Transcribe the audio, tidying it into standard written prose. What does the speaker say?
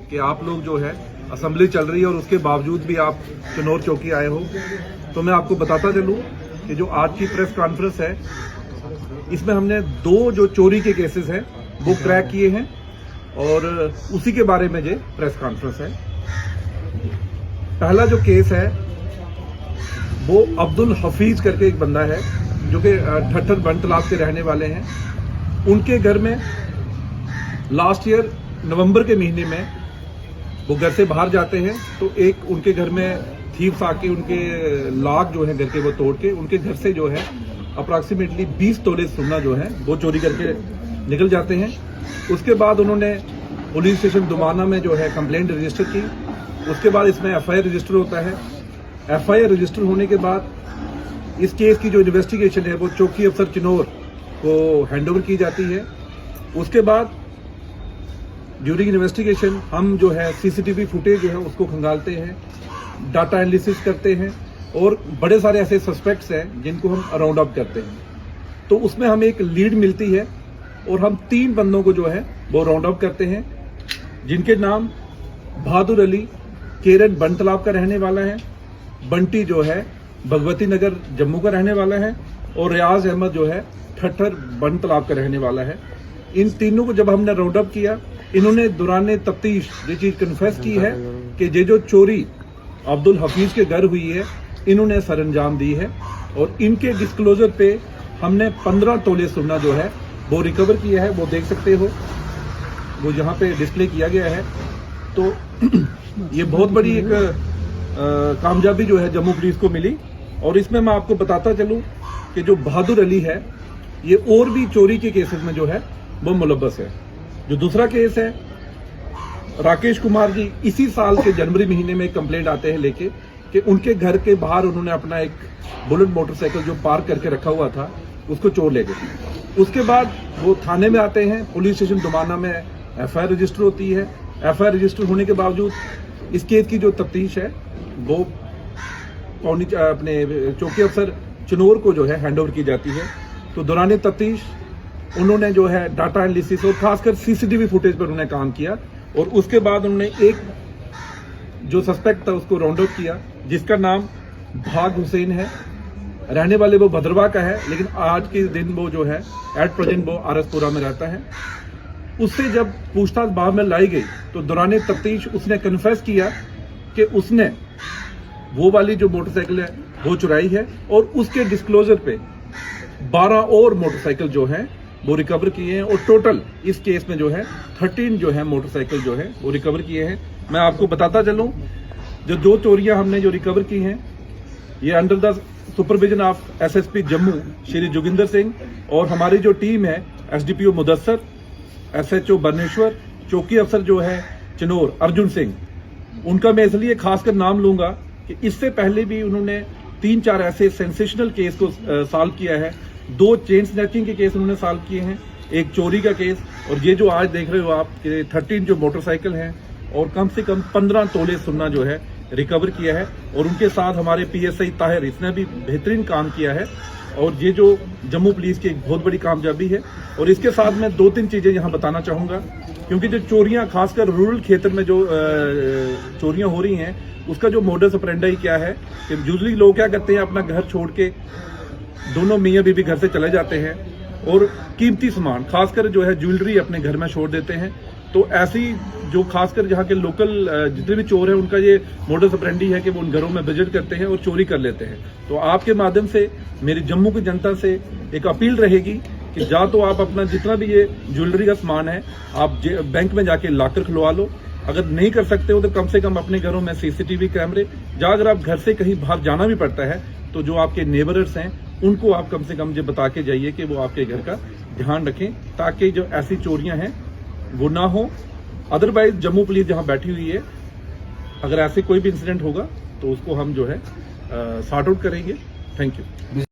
कि आप लोग जो है असेंबली चल रही है और उसके बावजूद भी आप चिनौर चौकी आए हो। तो मैं आपको बताता चलूं कि जो आज की प्रेस कॉन्फ्रेंस है इसमें हमने 2 जो चोरी के केसेस हैं वो क्रैक किए हैं और उसी के बारे में ये प्रेस कॉन्फ्रेंस है। पहला जो केस है वो अब्दुल हफीज करके एक बंदा है जो कि ठट्ठर बन तालाब के रहने वाले हैं। उनके घर में लास्ट ईयर नवंबर के महीने में वो घर से बाहर जाते हैं तो एक उनके घर में थीव्स आके उनके लॉक जो है घर के वो तोड़ के उनके घर से जो है अप्रॉक्सीमेटली 20 तोले सोना जो है वो चोरी करके निकल जाते हैं। उसके बाद उन्होंने पुलिस स्टेशन दुमाना में जो है कंप्लेंट रजिस्टर की। उसके बाद इसमें एफआईआर रजिस्टर होता है। एफआईआर रजिस्टर होने के बाद इस केस की जो इन्वेस्टिगेशन है वो चौकी अफसर चिनौर को हैंडओवर की जाती है। उसके बाद ड्यूरिंग इन्वेस्टिगेशन हम जो है सीसीटीवी फुटेज जो है उसको खंगालते हैं, डाटा एनालिसिस करते हैं और बड़े सारे ऐसे सस्पेक्ट्स हैं जिनको हम राउंड अप करते हैं। तो उसमें हमें एक लीड मिलती है और हम 3 बंदों को जो है वो राउंड अप करते हैं जिनके नाम बहादुर अली केरन बन तालाब का रहने वाला है, बंटी जो है भगवती नगर जम्मू का रहने वाला है और रियाज अहमद जो है ठट्ठर बन तालाब का रहने वाला है। इन तीनों को जब हमने राउंड अप किया इन्होंने दौरान तफ्तीश ये चीज कन्फेस की है कि ये जो चोरी अब्दुल हफीज के घर हुई है इन्होंने सरअंजाम दी है और इनके डिस्क्लोजर पे हमने 15 तोले सोना जो है वो रिकवर किया है। वो देख सकते हो वो यहाँ पे डिस्प्ले किया गया है। तो ये बहुत बड़ी एक कामयाबी जो है जम्मू पुलिस को मिली। और इसमें मैं आपको बताता चलूं कि जो बहादुर अली है ये और भी चोरी के केसेस में जो है वो मुलव्वस है। जो दूसरा केस है राकेश कुमार जी इसी साल के जनवरी महीने में एक कंप्लेंट आते हैं लेके कि उनके घर के बाहर उन्होंने अपना एक बुलेट मोटरसाइकिल जो पार्क करके रखा हुआ था उसको चोर ले गए। उसके बाद वो थाने में आते हैं, पुलिस स्टेशन दुमाना में एफआईआर रजिस्टर होती है। एफआईआर रजिस्टर होने के बावजूद इस केस की जो तफ्तीश है वो अपने चौकी अफसर चिनौर को जो है हैंडओवर की जाती है। तो दौरान तफ्तीश उन्होंने जो है डाटा एनालिसिस और खासकर सीसीटीवी फुटेज पर उन्होंने काम किया और उसके बाद उन्होंने एक जो सस्पेक्ट था उसको राउंड अप किया जिसका नाम भाग हुसैन है, रहने वाले वो भद्रवा का है लेकिन आज के दिन वो जो है एट प्रेजेंट वो आरसपुरा में रहता है। उससे जब पूछताछ बाद में लाई गई तो दौरान तफ्तीश उसने कन्फेस किया कि उसने वो वाली जो मोटरसाइकिल है वो चुराई है और उसके डिस्क्लोजर पे 12 और मोटरसाइकिल जो है वो रिकवर किए हैं और टोटल इस केस में जो है 13 जो है मोटरसाइकिल जो है वो रिकवर किए हैं। मैं आपको बताता चलूं जो 2 चोरियां हमने जो रिकवर की हैं ये under the supervision of SSP Jammu Shri Joginder Singh और हमारी जो टीम है एसडीपीओ मुदस्सर, एसएचओ बरनेश्वर, चौकी अफसर जो है चिनौर अर्जुन सिंह, उनका मैं इसलिए खासकर नाम लूंगा कि इससे पहले भी उन्होंने 3-4 ऐसे सेंसेशनल केस को सॉल्व किया है। 2 चेन स्नैचिंग के केस उन्होंने सॉल्व किए हैं, एक चोरी का केस और ये जो आज देख रहे हो आप 13 जो मोटरसाइकिल हैं और कम से कम 15 तोले सोना जो है रिकवर किया है। और उनके साथ हमारे पीएसआई ताहिर इसने भी बेहतरीन काम किया है और ये जो जम्मू पुलिस की एक बहुत बड़ी कामयाबी है। और इसके साथ मैं 2-3 चीजें यहाँ बताना चाहूंगा क्योंकि जो चोरियां खासकर रूरल क्षेत्र में जो चोरियां हो रही हैं उसका जो मोडस ऑपरेंडी क्या है कि यूजुअली लोग क्या करते हैं अपना घर छोड़ के दोनों मियाँ बीबी घर से चले जाते हैं और कीमती सामान खासकर जो है ज्वेलरी अपने घर में छोड़ देते हैं। तो ऐसी जो खासकर जहाँ के लोकल जितने भी चोर हैं उनका ये मोडस ऑपरेंडी है कि वो उन घरों में विजिट करते हैं और चोरी कर लेते हैं। तो आपके माध्यम से मेरी जम्मू की जनता से एक अपील रहेगी कि जा तो आप अपना जितना भी ये ज्वेलरी का सामान है आप बैंक में जाके लॉकर खुलवा लो। अगर नहीं कर सकते हो तो कम से कम अपने घरों में सीसीटीवी कैमरे, या अगर आप घर से कहीं बाहर जाना भी पड़ता है तो जो आपके नेबरर्स हैं उनको आप कम से कम ये बता के जाइए कि वो आपके घर का ध्यान रखें ताकि जो ऐसी चोरियां हैं वो ना हो। अदरवाइज जम्मू पुलिस जहां बैठी हुई है अगर ऐसे कोई भी इंसिडेंट होगा तो उसको हम जो है सॉर्ट आउट करेंगे। Thank you.